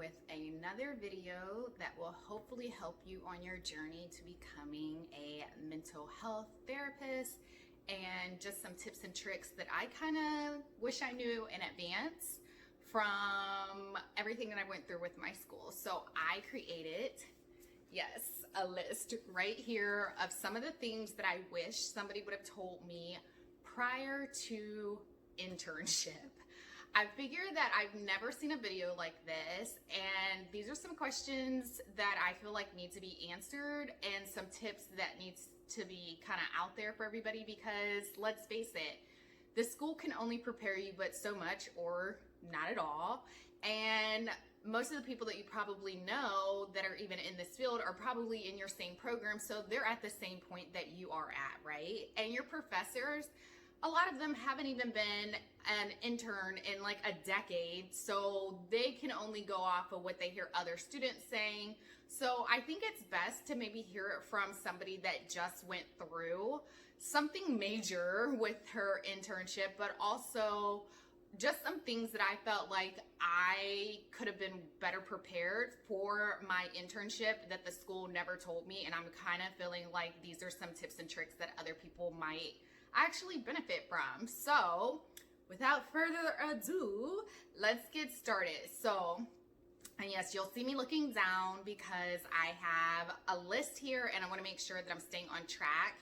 with another video that will hopefully help you on your journey to becoming a mental health therapist, and just some tips and tricks that I kind of wish I knew in advance from everything that I went through with my school. So I created, yes, a list right here of some of the things that I wish somebody would have told me prior to internship. I figured that I've never seen a video like this, and these are some questions that I feel like need to be answered and some tips that needs to be kind of out there for everybody, because let's face it, the school can only prepare you but so much, or not at all. And most of the people that you probably know that are even in this field are probably in your same program, so they're at the same point that you are at, right? And your professors, a lot of them haven't even been an intern in like a decade, so they can only go off of what they hear other students saying. So I think it's best to maybe hear it from somebody that just went through something major with her internship, but also just some things that I felt like I could have been better prepared for my internship that the school never told me. And I'm kind of feeling like these are some tips and tricks that other people might actually benefit from. So without further ado, let's get started. So, and yes, you'll see me looking down because I have a list here and I want to make sure that I'm staying on track,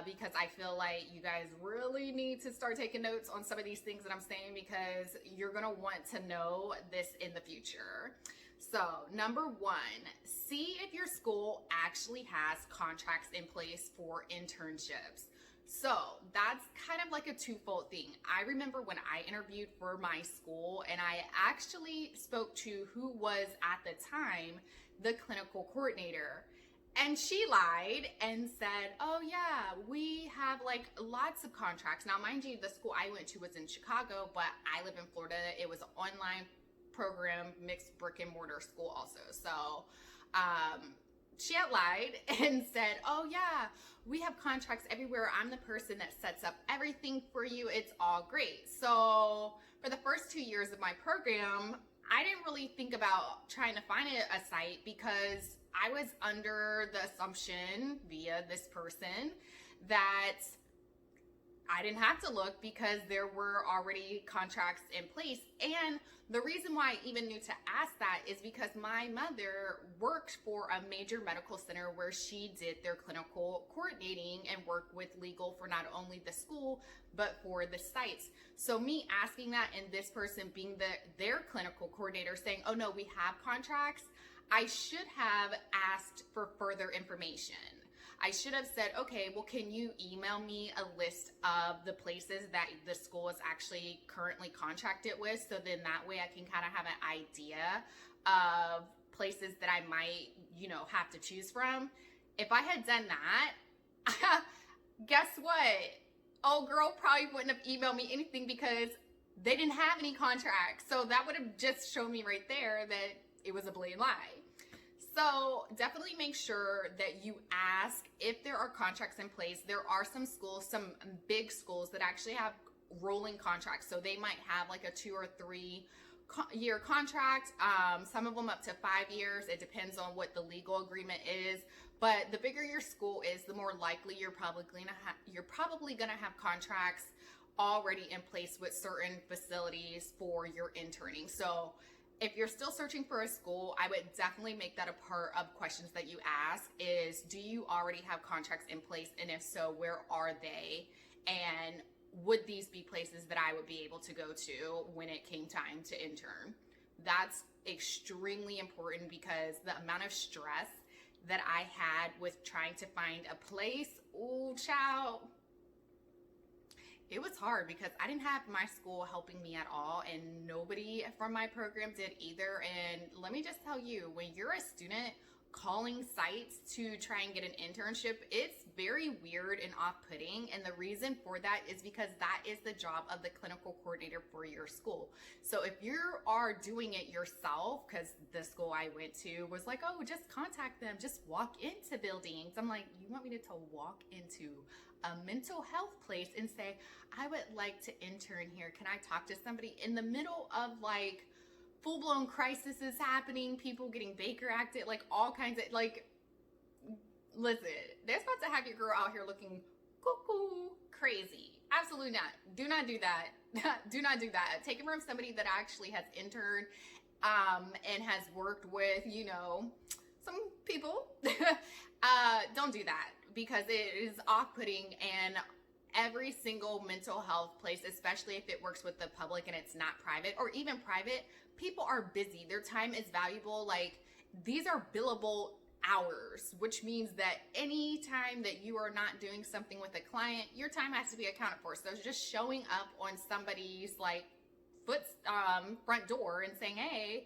because I feel like you guys really need to start taking notes on some of these things that I'm saying, because you're going to want to know this in the future. So number one, see if your school actually has contracts in place for internships. So that's kind of like a twofold thing. I remember when I interviewed for my school, and I actually spoke to who was at the time the clinical coordinator. And she lied and said, oh yeah, we have like lots of contracts. Now, mind you, the school I went to was in Chicago, but I live in Florida. It was an online program, mixed brick and mortar school also. So she had lied and said, oh yeah, we have contracts everywhere. I'm the person that sets up everything for you. It's all great. So for the first 2 years of my program, I didn't really think about trying to find a site, because I was under the assumption via this person that I didn't have to look because there were already contracts in place. And the reason why I even knew to ask that is because my mother worked for a major medical center where she did their clinical coordinating and worked with legal for not only the school, but for the sites. So me asking that, and this person being their clinical coordinator saying, oh no, we have contracts, I should have asked for further information. I should have said, okay, well, can you email me a list of the places that the school is actually currently contracted with? So then that way I can kind of have an idea of places that I might, have to choose from. If I had done that, guess what? Old girl probably wouldn't have emailed me anything because they didn't have any contracts. So that would have just shown me right there that it was a blatant lie. So definitely make sure that you ask if there are contracts in place. There are some schools, some big schools that actually have rolling contracts. So they might have like a 2 or 3 year contract. Some of them up to 5 years. It depends on what the legal agreement is. But the bigger your school is, the more likely you're probably gonna have contracts already in place with certain facilities for your interning. So if you're still searching for a school, I would definitely make that a part of questions that you ask is, do you already have contracts in place? And if so, where are they? And would these be places that I would be able to go to when it came time to intern? That's extremely important, because the amount of stress that I had with trying to find a place, ooh, child, it was hard because I didn't have my school helping me at all, and nobody from my program did either. And let me just tell you, when you're a student calling sites to try and get an internship, it's very weird and off-putting. And the reason for that is because that is the job of the clinical coordinator for your school. So if you are doing it yourself, because the school I went to was like, oh, just contact them, just walk into buildings. I'm like, you want me to walk into a mental health place and say, I would like to intern here. Can I talk to somebody in the middle of like full-blown crisis is happening, people getting Baker acted, like all kinds of, like, listen, they're supposed to have your girl out here looking cuckoo crazy. Absolutely not. Do not do that. Do not do that. Take it from somebody that actually has interned and has worked with, you know, some people. Don't do that, because it is off-putting, and every single mental health place, especially if it works with the public and it's not private, or even private, people are busy. Their time is valuable. Like, these are billable hours, which means that any time that you are not doing something with a client, your time has to be accounted for. So just showing up on somebody's like front door and saying, hey,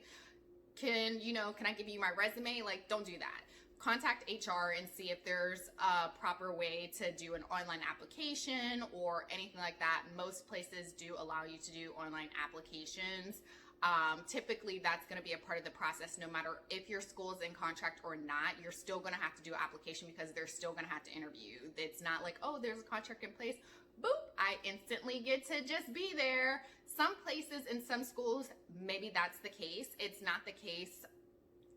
can I give you my resume? Like, don't do that. Contact HR and see if there's a proper way to do an online application or anything like that. Most places do allow you to do online applications. Typically that's going to be a part of the process. No matter if your school is in contract or not, you're still going to have to do an application, because they're still going to have to interview. It's not like, oh, there's a contract in place, boop, I instantly get to just be there. Some places in some schools, maybe that's the case. It's not the case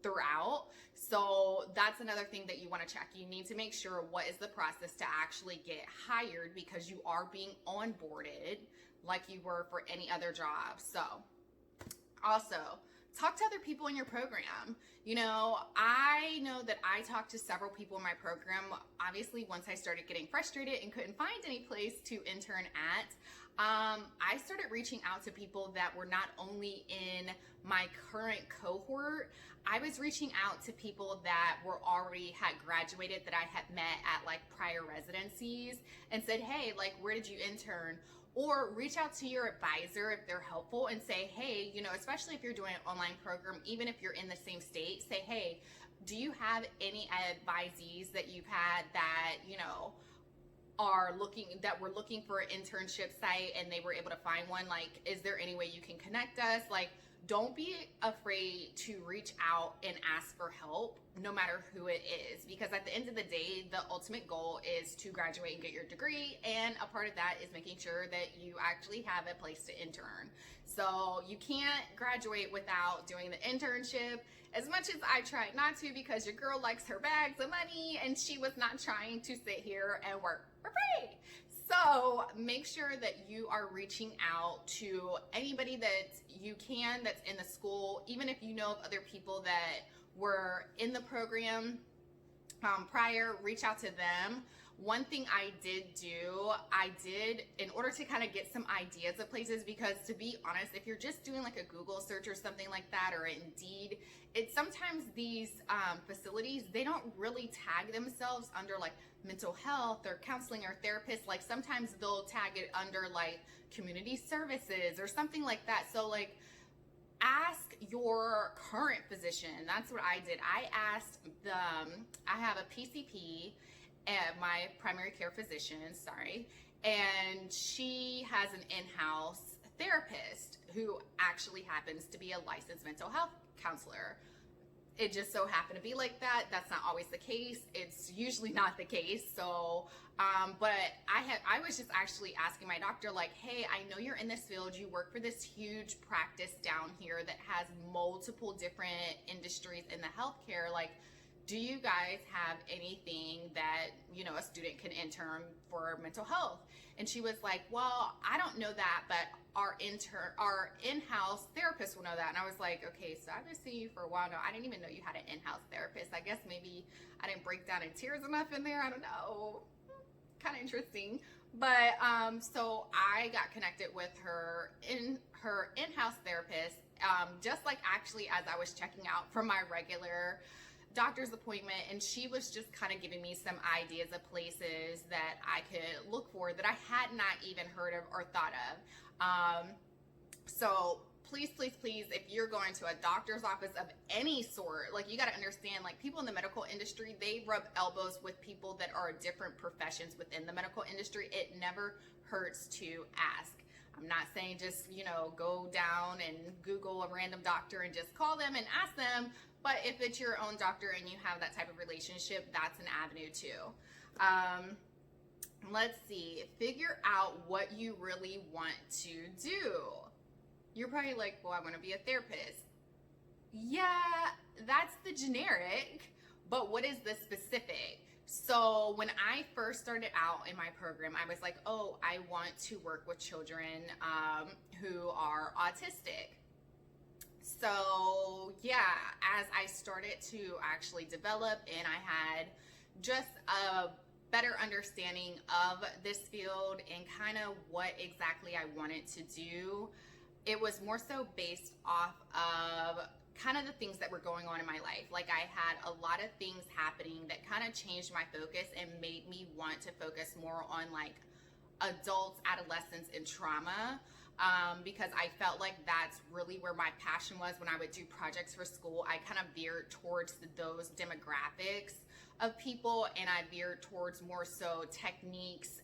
throughout. So that's another thing that you want to check. You need to make sure what is the process to actually get hired, because you are being onboarded like you were for any other job. So also, talk to other people in your program. You know, I know that I talked to several people in my program. Obviously, once I started getting frustrated and couldn't find any place to intern at, I started reaching out to people that were not only in my current cohort. I was reaching out to people that were already had graduated, that I had met at like prior residencies, and said, hey, like, where did you intern? Or reach out to your advisor if they're helpful and say, hey, you know, especially if you're doing an online program, even if you're in the same state, say, hey, do you have any advisees that you've had that, you know, were looking for an internship site and they were able to find one? Like, is there any way you can connect us? Like, don't be afraid to reach out and ask for help, no matter who it is, because at the end of the day, the ultimate goal is to graduate and get your degree, and a part of that is making sure that you actually have a place to intern. So you can't graduate without doing the internship. As much as I tried not to, because your girl likes her bags of money and she was not trying to sit here and work for free. So make sure that you are reaching out to anybody that you can that's in the school, even if you know of other people that were in the program prior, reach out to them. One thing I did in order to kind of get some ideas of places, because to be honest, if you're just doing like a Google search or something like that, or Indeed, it's sometimes these facilities, they don't really tag themselves under like mental health or counseling or therapist. Like sometimes they'll tag it under like community services or something like that. So like, ask your current physician. That's what I did. I asked I have a PCP at my primary care physician, and she has an in-house therapist who actually happens to be a licensed mental health counselor. It just so happened to be like that. That's not always the case. It's usually not the case. So, but I was just actually asking my doctor, like, hey, I know you're in this field. You work for this huge practice down here that has multiple different industries in the healthcare. Like, do you guys have anything that, you know, a student can intern for mental health? And she was like, well, I don't know that, but our in-house therapist will know that. And I was like, okay, so I've been seeing you for a while now. I didn't even know you had an in-house therapist. I guess maybe I didn't break down in tears enough in there. I don't know. Kind of interesting. But so I got connected with her in-house therapist, just like actually as I was checking out from my regular doctor's appointment, and she was just kind of giving me some ideas of places that I could look for that I had not even heard of or thought of. So please, if you're going to a doctor's office of any sort, like, you got to understand, like, people in the medical industry, they rub elbows with people that are different professions within the medical industry. It never hurts to ask. I'm not saying just, you know, go down and Google a random doctor and just call them and ask them. But if it's your own doctor and you have that type of relationship, that's an avenue too. Let's see. Figure out what you really want to do. You're probably like, well, I want to be a therapist. Yeah, that's the generic, but what is the specific? So when I first started out in my program, I was like, oh, I want to work with children who are autistic. So yeah, as I started to actually develop and I had just a better understanding of this field and kind of what exactly I wanted to do, it was more so based off of kind of the things that were going on in my life. Like I had a lot of things happening that kind of changed my focus and made me want to focus more on like adults, adolescents, and trauma. Because I felt like that's really where my passion was when I would do projects for school. I kind of veered towards those demographics of people, and I veered towards more so techniques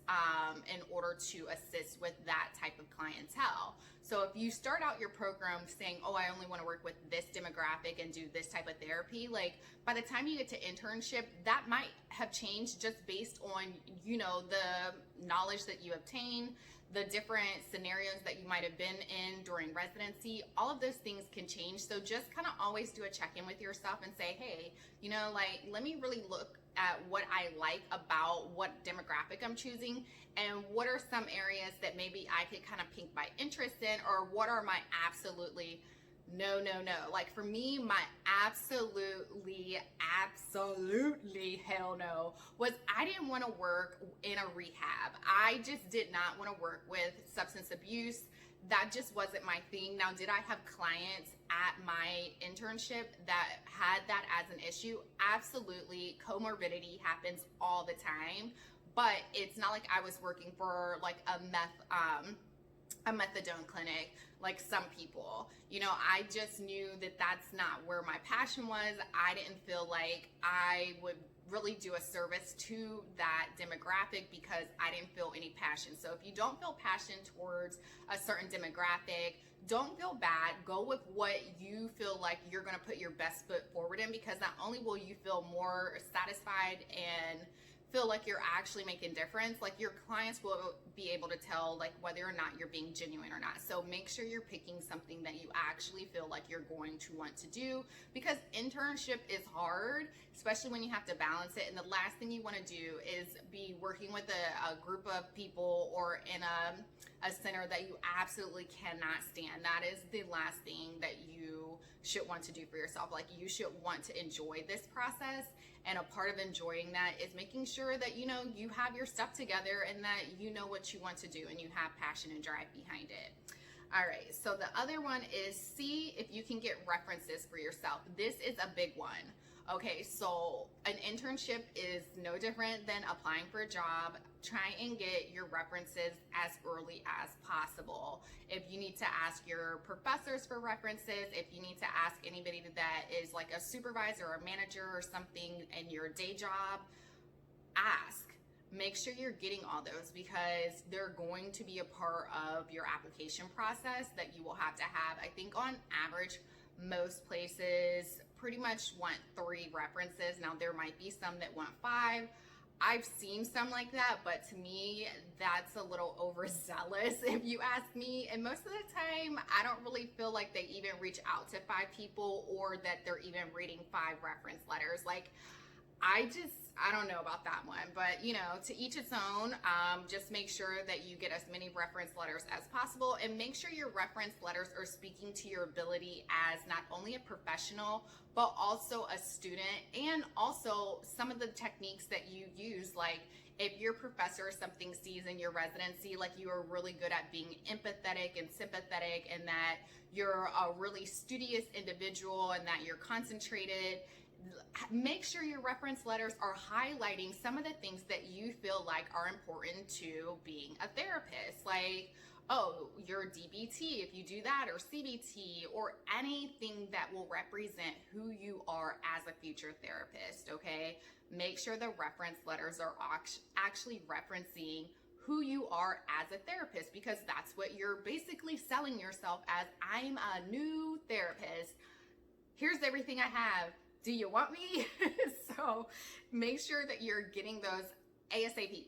in order to assist with that type of clientele. So if you start out your program saying, oh, I only want to work with this demographic and do this type of therapy, like by the time you get to internship, that might have changed just based on, you know, the knowledge that you obtain, the different scenarios that you might have been in during residency. All of those things can change. So just kind of always do a check-in with yourself and say, hey, you know, like, let me really look at what I like about what demographic I'm choosing, and what are some areas that maybe I could kind of pique my interest in, or what are my absolutely no. Like for me, my absolutely hell no was I didn't want to work in a rehab. I just did not want to work with substance abuse. That just wasn't my thing. Now, did I have clients at my internship that had that as an issue? Absolutely. Comorbidity happens all the time, but it's not like I was working for like a methadone clinic like some people. You know, I just knew that that's not where my passion was. I didn't feel like I would really do a service to that demographic because I didn't feel any passion. So if you don't feel passion towards a certain demographic, don't feel bad. Go with what you feel like you're going to put your best foot forward in, because not only will you feel more satisfied and feel like you're actually making difference, like your clients will be able to tell like whether or not you're being genuine or not. So make sure you're picking something that you actually feel like you're going to want to do, because internship is hard, especially when you have to balance it. And the last thing you want to do is be working with a group of people or in a center that you absolutely cannot stand. That is the last thing that you should want to do for yourself. Like you should want to enjoy this process. And a part of enjoying that is making sure that, you know, you have your stuff together and that you know what you want to do and you have passion and drive behind it. All right, so the other one is see if you can get references for yourself. This is a big one. Okay, so an internship is no different than applying for a job. Try and get your references as early as possible. If you need to ask your professors for references, if you need to ask anybody that is like a supervisor or a manager or something in your day job, ask. Make sure you're getting all those, because they're going to be a part of your application process that you will have to have. I think on average, most places pretty much want 3 references. Now, there might be some that want 5. I've seen some like that, but to me, that's a little overzealous if you ask me. And most of the time, I don't really feel like they even reach out to 5 people or that they're even reading 5 reference letters. Like, I don't know about that one, but you know, to each its own. Just make sure that you get as many reference letters as possible, and make sure your reference letters are speaking to your ability as not only a professional, but also a student, and also some of the techniques that you use. Like if your professor or something sees in your residency, like you are really good at being empathetic and sympathetic, and that you're a really studious individual and that you're concentrated, make sure your reference letters are highlighting some of the things that you feel like are important to being a therapist. Like, oh, your DBT, if you do that, or CBT, or anything that will represent who you are as a future therapist, okay? Make sure the reference letters are actually referencing who you are as a therapist, because that's what you're basically selling yourself as. I'm a new therapist. Here's everything I have. Do you want me? So make sure that you're getting those ASAP.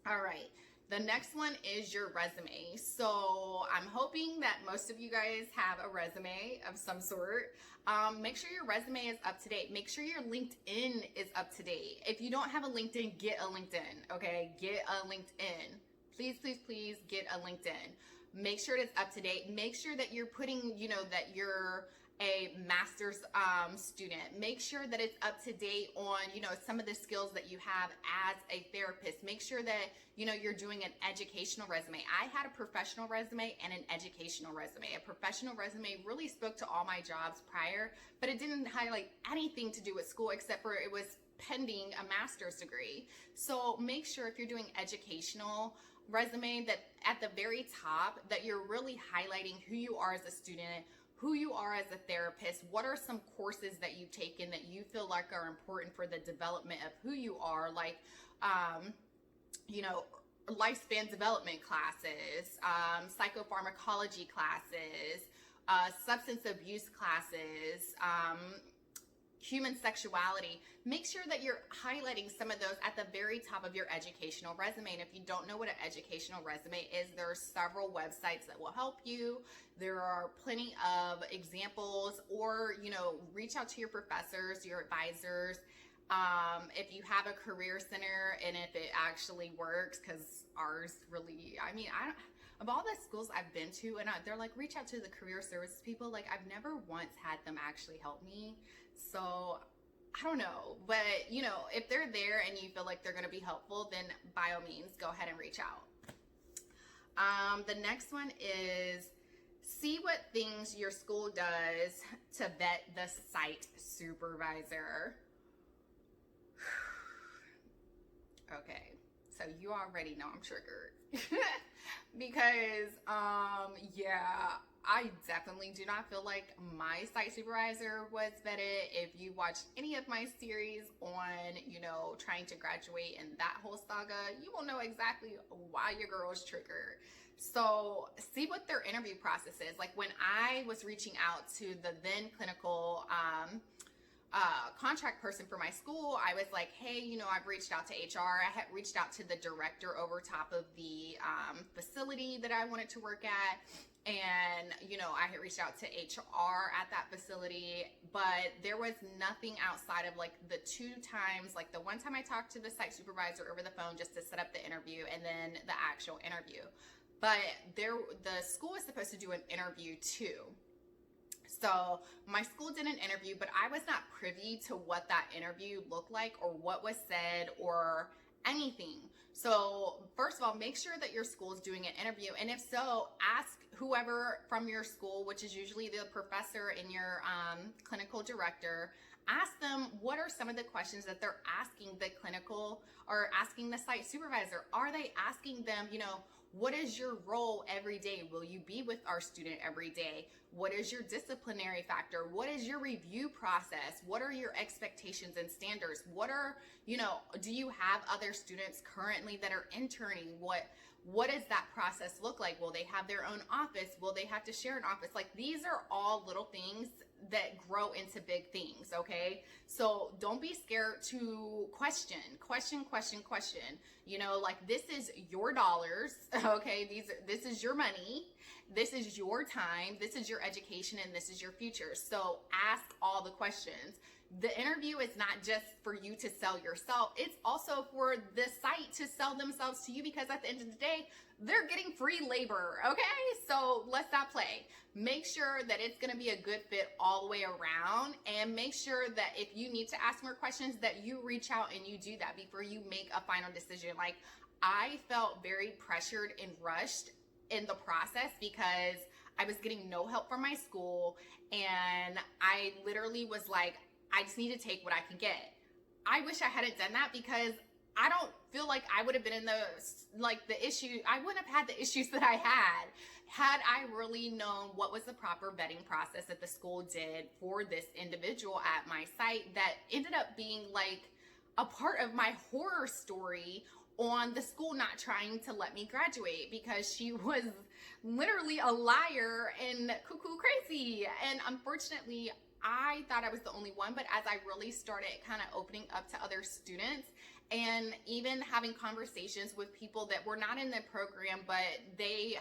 All right. The next one is your resume. So I'm hoping that most of you guys have a resume of some sort. Make sure your resume is up to date. Make sure your LinkedIn is up to date. If you don't have a LinkedIn, get a LinkedIn, okay? Get a LinkedIn. Please, please, please get a LinkedIn. Make sure it's up to date. Make sure that you're putting, that you're a master's student. Make sure that it's up to date on, some of the skills that you have as a therapist. Make sure that, you're doing an educational resume. I had a professional resume and an educational resume. A professional resume really spoke to all my jobs prior, but it didn't highlight anything to do with school except for it was pending a master's degree. So make sure if you're doing educational resume that at the very top that you're really highlighting who you are as a student, who you are as a therapist, what are some courses that you've taken that you feel like are important for the development of who you are, like, lifespan development classes, psychopharmacology classes, substance abuse classes, human sexuality. Make sure that you're highlighting some of those at the very top of your educational resume. And if you don't know what an educational resume is, there are several websites that will help you. There are plenty of examples, or, reach out to your professors, your advisors. If you have a career center and if it actually works, because ours really, of all the schools I've been to, and they're like, reach out to the career service people. Like, I've never once had them actually help me. So I don't know, but if they're there and you feel like they're going to be helpful, then by all means, go ahead and reach out. The next one is see what things your school does to vet the site supervisor. Okay, so you already know I'm triggered because, I definitely do not feel like my site supervisor was vetted. If you watch any of my series on, trying to graduate and that whole saga, you will know exactly why your girl is triggered. So see what their interview process is. Like when I was reaching out to the then clinical contract person for my school, I was like, hey, I've reached out to HR. I had reached out to the director over top of the facility that I wanted to work at. And, I had reached out to HR at that facility, but there was nothing outside of like the two times, like the one time I talked to the site supervisor over the phone just to set up the interview and then the actual interview. But the school is supposed to do an interview too. So my school did an interview, but I was not privy to what that interview looked like or what was said or anything. So first of all, make sure that your school is doing an interview. And if so, ask whoever from your school, which is usually the professor and your clinical director, ask them what are some of the questions that they're asking the clinical or asking the site supervisor. Are they asking them, what is your role every day? Will you be with our student every day? What is your disciplinary factor? What is your review process? What are your expectations and standards? What are, do you have other students currently that are interning? What does that process look like? Will they have their own office? Will they have to share an office? Like these are all little things that grow into big things, okay? So don't be scared to question. Like this is your dollars, okay? This is your money. This is your time. This is your education, and this is your future. So ask all the questions. The interview is not just for you to sell yourself. It's also for the site to sell themselves to you, because at the end of the day, they're getting free labor, okay? So let's not play. Make sure that it's gonna be a good fit all the way around, and make sure that if you need to ask more questions that you reach out and you do that before you make a final decision. Like I felt very pressured and rushed in the process because I was getting no help from my school, and I literally was like, I just need to take what I can get. I wish I hadn't done that, because I don't feel like I would have been in the issue. I wouldn't have had the issues that I had I really known what was the proper vetting process that the school did for this individual at my site that ended up being like a part of my horror story on the school not trying to let me graduate, because she was literally a liar and cuckoo crazy. And unfortunately, I thought I was the only one, but as I really started kind of opening up to other students and even having conversations with people that were not in the program, but they,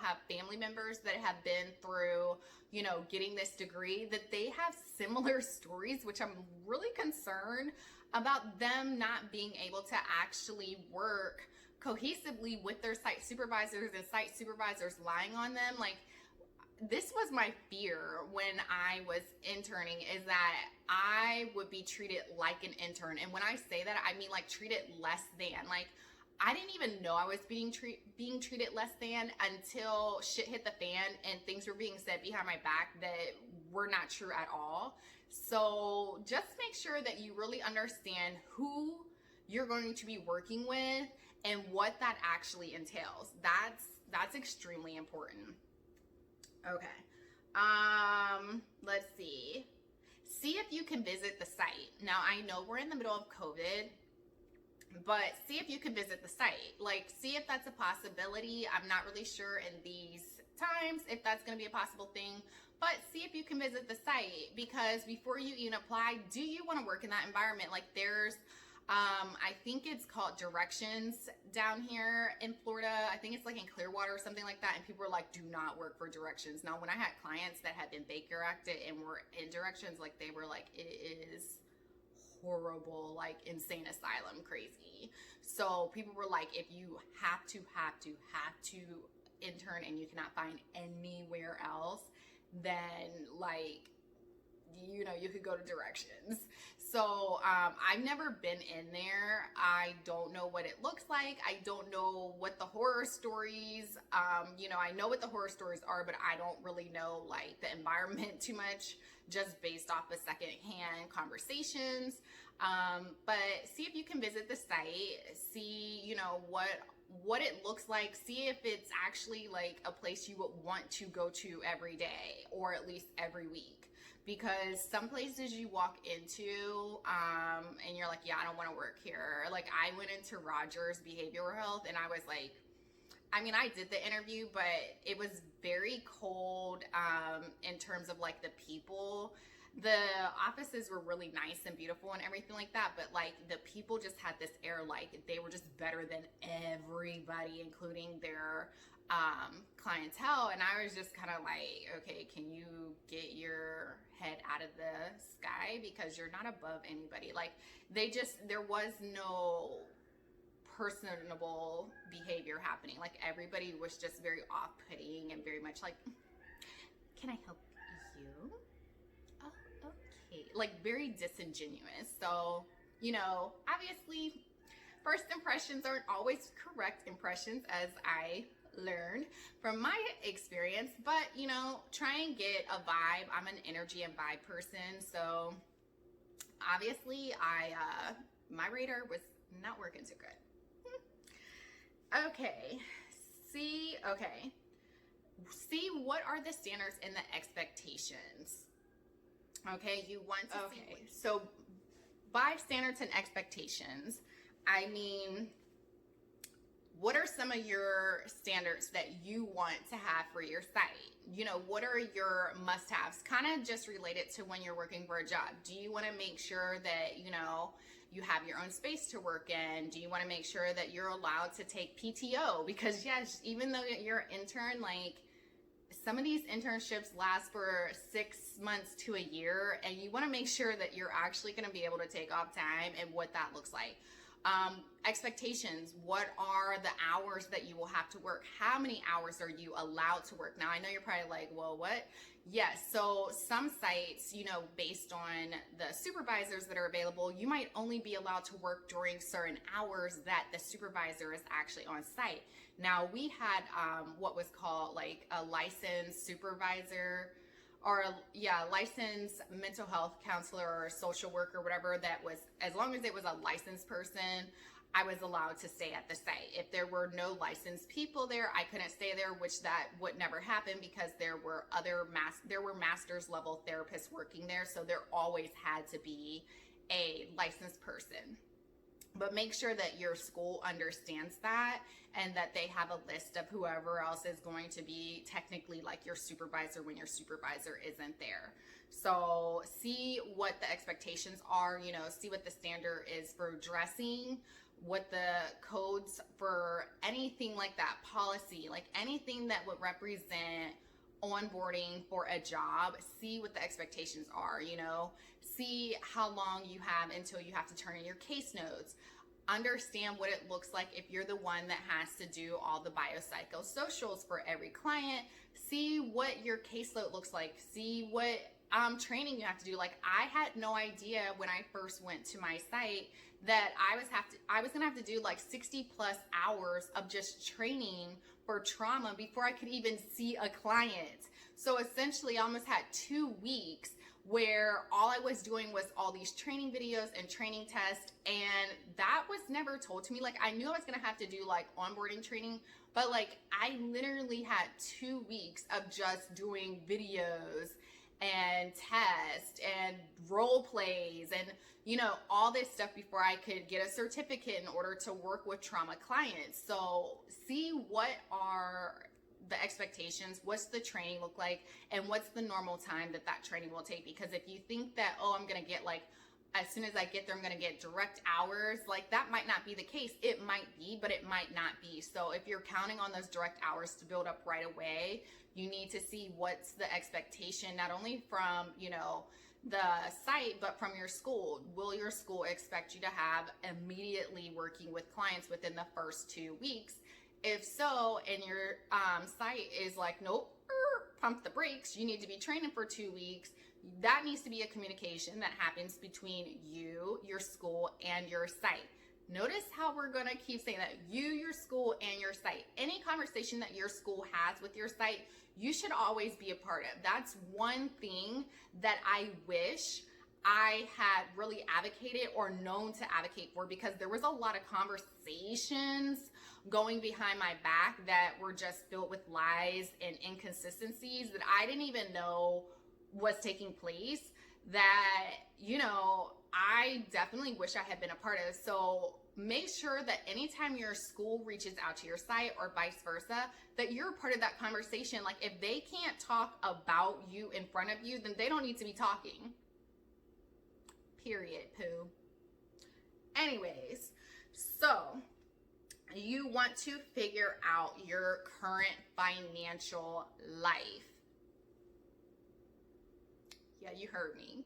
have family members that have been through, getting this degree, that they have similar stories, which I'm really concerned about them not being able to actually work cohesively with their site supervisors and site supervisors lying on them. Like, this was my fear when I was interning, is that I would be treated like an intern. And when I say that, I mean like treated less than. Like, I didn't even know I was being treated less than until shit hit the fan and things were being said behind my back that were not true at all. So just make sure that you really understand who you're going to be working with and what that actually entails. That's extremely important. Okay. Let's see. See if you can visit the site. Now, I know we're in the middle of COVID, but see if you can visit the site. Like, see if that's a possibility. I'm not really sure in these times if that's going to be a possible thing, but see if you can visit the site, because before you even apply, do you want to work in that environment? Like, there's I think it's called Directions down here in Florida. I think it's like in Clearwater or something like that. And people were like, do not work for Directions. Now, when I had clients that had been Baker acted and were in Directions, like, they were like, it is horrible, like insane asylum crazy. So people were like, if you have to intern and you cannot find anywhere else, then like, you could go to Directions. So I've never been in there. I don't know what it looks like. I don't know what the horror stories, I know what the horror stories are, but I don't really know like the environment too much, just based off of secondhand conversations. But see if you can visit the site, see, what it looks like, see if it's actually like a place you would want to go to every day or at least every week. Because some places you walk into and you're like, yeah, I don't want to work here. Like, I went into Rogers Behavioral Health and I was like, I mean, I did the interview, but it was very cold in terms of like the people. The offices were really nice and beautiful and everything like that, but like the people just had this air like they were just better than everybody, including their clientele. And I was just kind of like, okay, can you get your head out of the sky, because you're not above anybody. Like, there was no personable behavior happening. Like, everybody was just very off-putting and very much like, can I help you? Oh, okay. Like, very disingenuous. So, obviously first impressions aren't always correct impressions, as I learned from my experience, but try and get a vibe. I'm an energy and vibe person, so obviously my radar was not working too good. Okay, see what are the standards and the expectations. Okay, you want to so by standards and expectations, I mean, what are some of your standards that you want to have for your site? What are your must-haves? Kind of just related to when you're working for a job. Do you want to make sure that, you have your own space to work in? Do you want to make sure that you're allowed to take PTO? Because yes, even though you're an intern, like, some of these internships last for 6 months to a year, and you want to make sure that you're actually going to be able to take off time and what that looks like. Expectations. What are the hours that you will have to work? How many hours are you allowed to work? Now, I know you're probably like, well, what? Yes. So some sites, based on the supervisors that are available, you might only be allowed to work during certain hours that the supervisor is actually on site. Now, we had what was called like a licensed supervisor, or licensed mental health counselor or social worker, whatever that was. As long as it was a licensed person, I was allowed to stay at the site. If there were no licensed people there, I couldn't stay there, which that would never happen, because there were master's level therapists working there, so there always had to be a licensed person. But make sure that your school understands that, and that they have a list of whoever else is going to be technically like your supervisor when your supervisor isn't there. So see what the expectations are, you know, see what the standard is for dressing, what the codes for anything like that, policy, like anything that would represent onboarding for a job. See what the expectations are, you know, see how long you have until you have to turn in your case notes. Understand what it looks like if you're the one that has to do all the biopsychosocials for every client. See what your caseload looks like. See what training you have to do. Like, I had no idea when I first went to my site that I was gonna have to do like 60 plus hours of just training for trauma before I could even see a client. So essentially I almost had 2 weeks where all I was doing was all these training videos and training tests, and that was never told to me. Like, I knew I was gonna have to do like onboarding training, but like I literally had 2 weeks of just doing videos and tests and role plays and, you know, all this stuff before I could get a certificate in order to work with trauma clients. So see what are the expectations, what's the training look like, and what's the normal time that that training will take. Because if you think that, oh, I'm gonna get like, as soon as I get there, I'm gonna get direct hours, like that might not be the case. It might be, but it might not be. So if you're counting on those direct hours to build up right away, you need to see what's the expectation, not only from, you know, the site, but from your school. Will your school expect you to have immediately working with clients within the first 2 weeks? If so, and your site is like, nope, pump the brakes, you need to be training for 2 weeks, that needs to be a communication that happens between you, your school, and your site. Notice how we're gonna keep saying that: you, your school, and your site. Any conversation that your school has with your site, you should always be a part of. That's one thing that I wish I had really advocated or known to advocate for, because there was a lot of conversations going behind my back that were just filled with lies and inconsistencies that I didn't even know was taking place, that, you know, I definitely wish I had been a part of. So make sure that anytime your school reaches out to your site or vice versa, that you're a part of that conversation. Like, if they can't talk about you in front of you, then they don't need to be talking. Period, poo. Anyways, so you want to figure out your current financial life. Yeah, you heard me.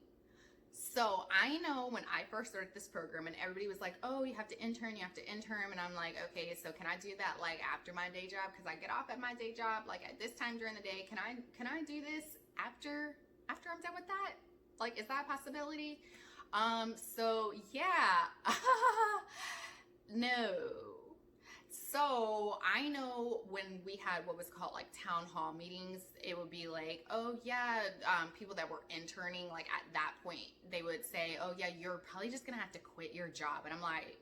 So I know when I first started this program and everybody was like, oh, you have to intern, and I'm like, okay, so can I do that like after my day job? Because I get off at my day job like at this time during the day. Can I do this after I'm done with that? Like, is that a possibility? So yeah. No. So I know when we had what was called like town hall meetings, it would be like, oh yeah, people that were interning, like at that point, they would say, oh yeah, you're probably just gonna have to quit your job. And I'm like,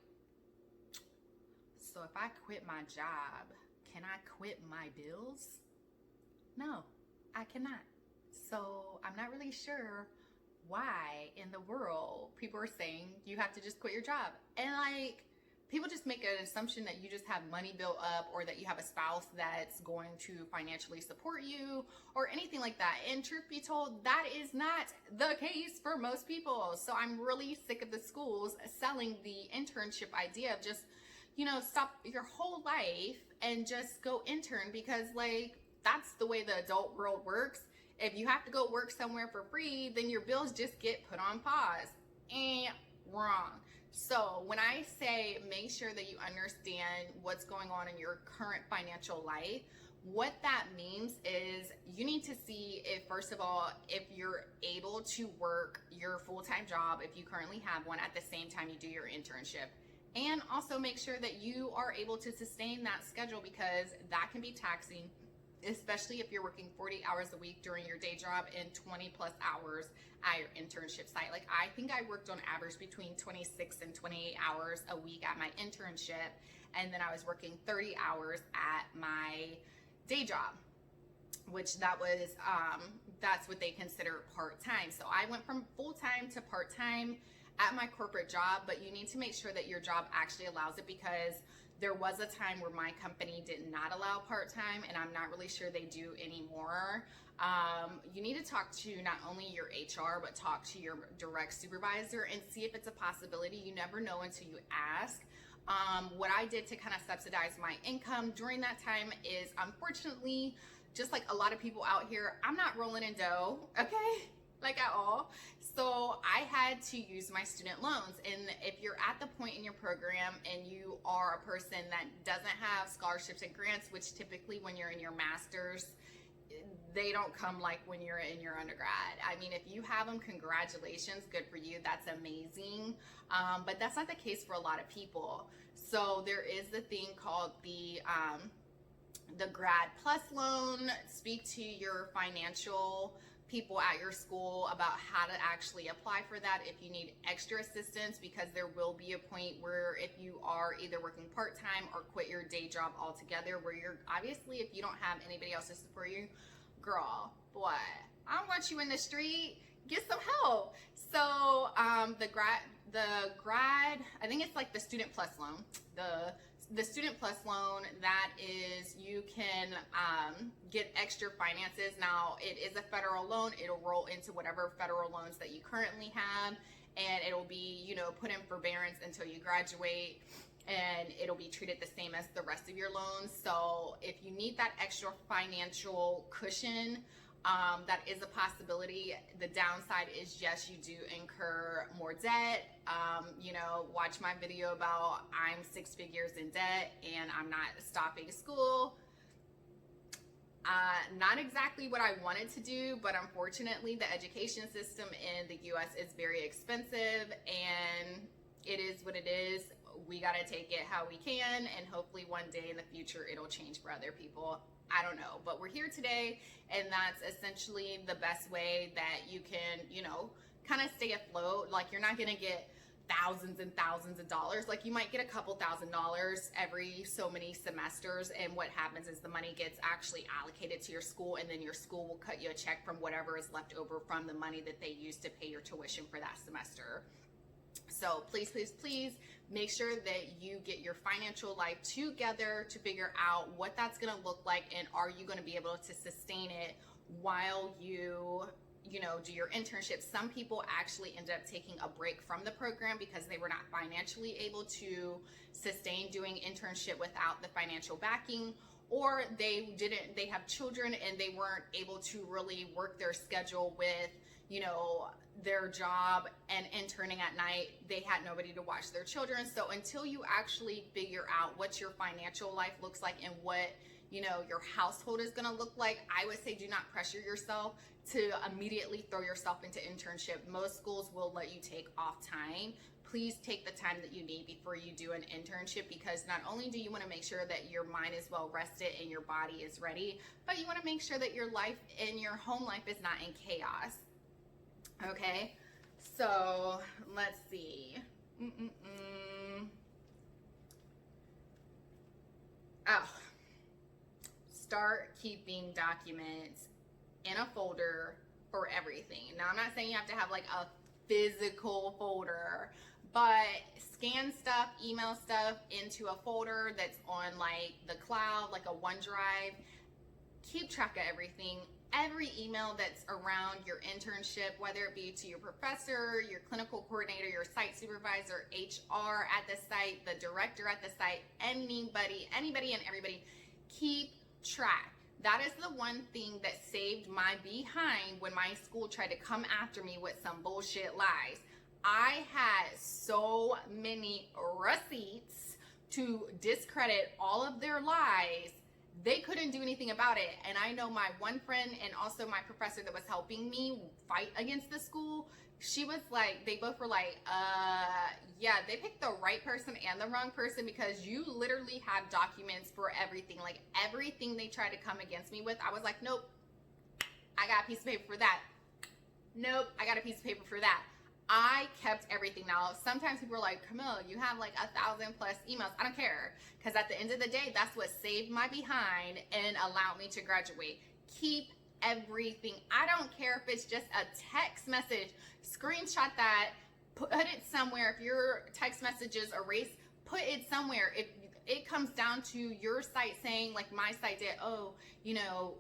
so if I quit my job, can I quit my bills? No, I cannot. So I'm not really sure why in the world people are saying you have to just quit your job. And like, people just make an assumption that you just have money built up, or that you have a spouse that's going to financially support you or anything like that. And truth be told, that is not the case for most people. So I'm really sick of the schools selling the internship idea of just, you know, stop your whole life and just go intern, because like, that's the way the adult world works. If you have to go work somewhere for free, then your bills just get put on pause. Wrong. So when I say make sure that you understand what's going on in your current financial life, what that means is you need to see if, first of all, if you're able to work your full-time job, if you currently have one, at the same time you do your internship. And also make sure that you are able to sustain that schedule, because that can be taxing, especially if you're working 40 hours a week during your day job and 20 plus hours at your internship site. Like, I think I worked on average between 26 and 28 hours a week at my internship, and then I was working 30 hours at my day job, which that was, that's what they consider part-time. So I went from full-time to part-time at my corporate job, but you need to make sure that your job actually allows it, because There was a time where my company did not allow part-time, and I'm not really sure they do anymore. You need to talk to not only your HR, but talk to your direct supervisor and see if it's a possibility. You never know until you ask. What I did to kind of subsidize my income during that time is, unfortunately, just like a lot of people out here, I'm not rolling in dough, okay? Like at all. So I had to use my student loans. And if you're at the point in your program and you are a person that doesn't have scholarships and grants, which typically when you're in your master's, they don't come like when you're in your undergrad. I mean, if you have them, congratulations, good for you, that's amazing. But that's not the case for a lot of people. So there is the thing called the Grad Plus loan. Speak to your financial people at your school about how to actually apply for that if you need extra assistance, because there will be a point where if you are either working part-time or quit your day job altogether, where you're obviously, if you don't have anybody else to support you, girl, boy, I don't want you in the street, get some help. So the grad, I think it's like the Student Plus loan, the Student Plus loan, that is, you can get extra finances. Now, it is a federal loan. It'll roll into whatever federal loans that you currently have, and it'll be, you know, put in forbearance until you graduate, and it'll be treated the same as the rest of your loans. So if you need that extra financial cushion, that is a possibility. The downside is, yes, you do incur more debt. You know, watch my video about I'm 6 figures in debt and I'm not stopping school. Not exactly what I wanted to do, but unfortunately the education system in the US is very expensive, and it is what it is. We got to take it how we can, and hopefully one day in the future it'll change for other people. I don't know, but we're here today, and that's essentially the best way that you can, you know, kind of stay afloat. Like, you're not going to get thousands and thousands of dollars. Like, you might get a couple $1,000s every so many semesters, and what happens is the money gets actually allocated to your school, and then your school will cut you a check from whatever is left over from the money that they used to pay your tuition for that semester. So please, please, please make sure that you get your financial life together to figure out what that's going to look like, and are you going to be able to sustain it while you know, do your internship. Some people actually ended up taking a break from the program because they were not financially able to sustain doing internship without the financial backing, or they have children and they weren't able to really work their schedule with, you know, their job and interning at night. They had nobody to watch their children. So until you actually figure out what your financial life looks like and what, you know, your household is going to look like, I would say do not pressure yourself to immediately throw yourself into internship. Most schools will let you take off time. Please take the time that you need before you do an internship, because not only do you want to make sure that your mind is well rested and your body is ready, but you want to make sure that your life and your home life is not in chaos. Okay, so let's see. Oh, start keeping documents in a folder for everything. Now, I'm not saying you have to have like a physical folder, but scan stuff, email stuff into a folder that's on like the cloud, like a OneDrive. Keep track of everything. Every email that's around your internship, whether it be to your professor, your clinical coordinator, your site supervisor, HR at the site, the director at the site, anybody and everybody, keep track. That is the one thing that saved my behind when my school tried to come after me with some bullshit lies. I had so many receipts to discredit all of their lies. They couldn't do anything about it. And I know my one friend and also my professor that was helping me fight against the school, she was like, they both were like, yeah, they picked the right person and the wrong person, because you literally have documents for everything. Like, everything they tried to come against me with, I was like, nope, I got a piece of paper for that. Nope, I got a piece of paper for that. I kept everything. Now, sometimes people are like, Camille, you have like 1,000+ emails. I don't care, because at the end of the day, that's what saved my behind and allowed me to graduate. Keep everything. I don't care if it's just a text message. Screenshot that, put it somewhere. If your text messages erased, put it somewhere. If it comes down to your site saying, like my site did, oh, you know,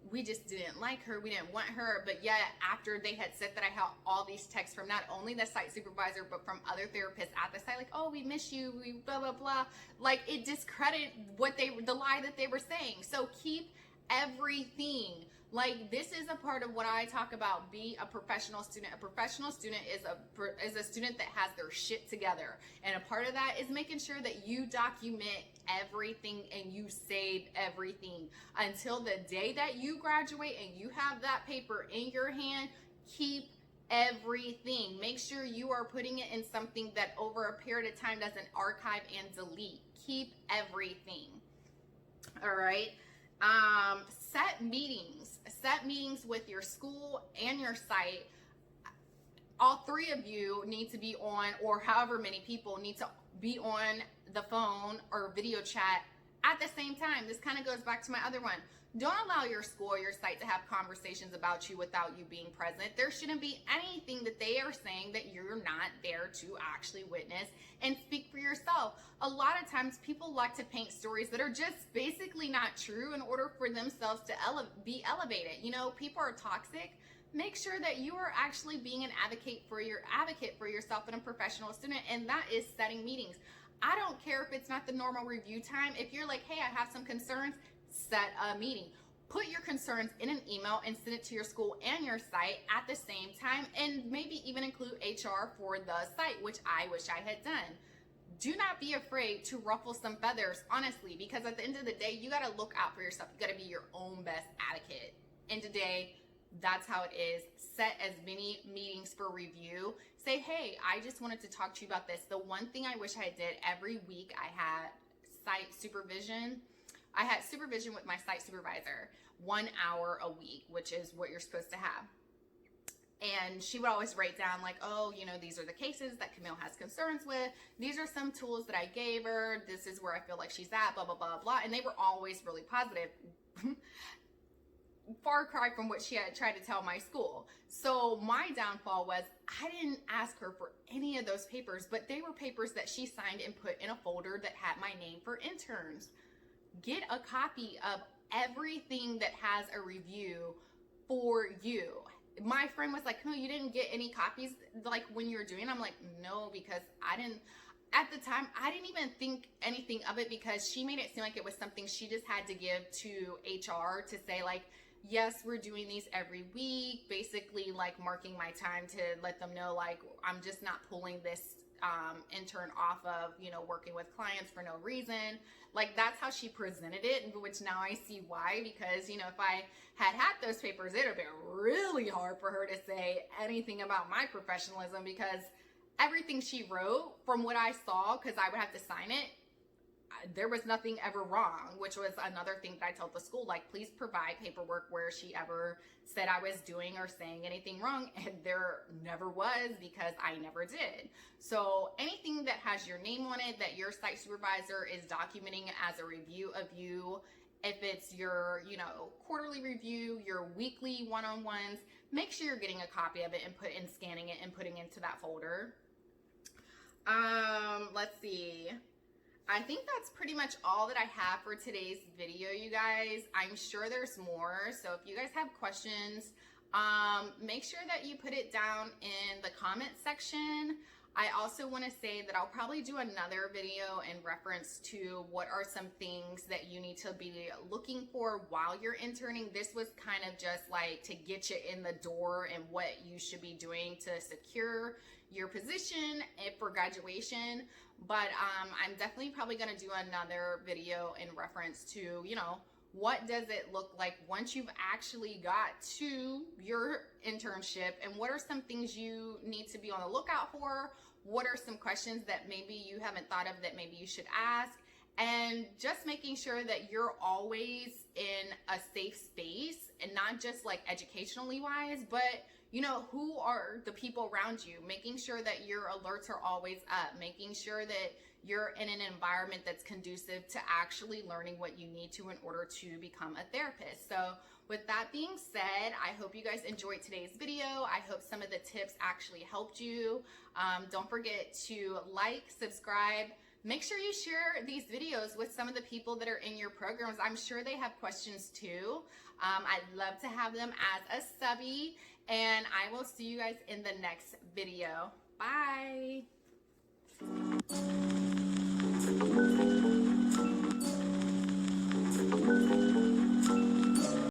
we just didn't like her, we didn't want her. But yet after they had said that, I had all these texts from not only the site supervisor but from other therapists at the site, like, oh, we miss you, we blah blah blah. Like, it discredited the lie that they were saying. So keep everything. Like, this is a part of what I talk about, be a professional student. A professional student is a student that has their shit together. And a part of that is making sure that you document everything and you save everything until the day that you graduate and you have that paper in your hand. Keep everything. Make sure you are putting it in something that over a period of time doesn't archive and delete. Keep everything. All right. Set meetings with your school and your site. All three of you need to be on, or however many people need to be on the phone or video chat at the same time. This kind of goes back to my other one. Don't allow your school or your site to have conversations about you without you being present. There shouldn't be anything that they are saying that you're not there to actually witness and speak for yourself. A lot of times people like to paint stories that are just basically not true in order for themselves to be elevated. You know, people are toxic. Make sure that you are actually being an advocate for yourself and a professional student, and that is setting meetings. I don't care if it's not the normal review time. If you're like, hey, I have some concerns, set a meeting. Put your concerns in an email and send it to your school and your site at the same time, and maybe even include HR for the site, which I wish I had done. Do not be afraid to ruffle some feathers, honestly, because at the end of the day, you got to look out for yourself. You got to be your own best advocate. And today, that's how it is. Set as many meetings for review. Say, hey, I just wanted to talk to you about this. The one thing I wish I did every week, I had site supervision. I had supervision with my site supervisor, 1 hour a week, which is what you're supposed to have. And she would always write down like, oh, you know, these are the cases that Camille has concerns with. These are some tools that I gave her. This is where I feel like she's at, blah, blah, blah, blah. And they were always really positive. Far cry from what she had tried to tell my school. So my downfall was I didn't ask her for any of those papers, but they were papers that she signed and put in a folder that had my name for interns. Get a copy of everything that has a review for you. My friend was like, Camille, you didn't get any copies like when you were doing it? I'm like, no, because at the time, I didn't even think anything of it, because she made it seem like it was something she just had to give to HR to say like, yes, we're doing these every week, basically like marking my time to let them know like I'm just not pulling this intern off of, you know, working with clients for no reason. Like, that's how she presented it, which now I see why, because, you know, if I had those papers, it would have been really hard for her to say anything about my professionalism, because everything she wrote, from what I saw, because I would have to sign it, there was nothing ever wrong, which was another thing that I told the school, like, please provide paperwork where she ever said I was doing or saying anything wrong, and there never was, because I never did. So anything that has your name on it, that your site supervisor is documenting as a review of you, if it's your, you know, quarterly review, your weekly one-on-ones, make sure you're getting a copy of it and scanning it and putting it into that folder. Let's see. I think that's pretty much all that I have for today's video, you guys. I'm sure there's more. So if you guys have questions, make sure that you put it down in the comment section. I also want to say that I'll probably do another video in reference to what are some things that you need to be looking for while you're interning. This was kind of just like to get you in the door and what you should be doing to secure your position for graduation. But I'm definitely probably going to do another video in reference to, you know, what does it look like once you've actually got to your internship, and what are some things you need to be on the lookout for? What are some questions that maybe you haven't thought of that maybe you should ask? And just making sure that you're always in a safe space, and not just like educationally wise, but you know, who are the people around you, making sure that your alerts are always up, making sure that you're in an environment that's conducive to actually learning what you need to in order to become a therapist. So with that being said, I hope you guys enjoyed today's video. I hope some of the tips actually helped you. Don't forget to like, subscribe, make sure you share these videos with some of the people that are in your programs. I'm sure they have questions too. I'd love to have them as a subby, and I will see you guys in the next video. Bye.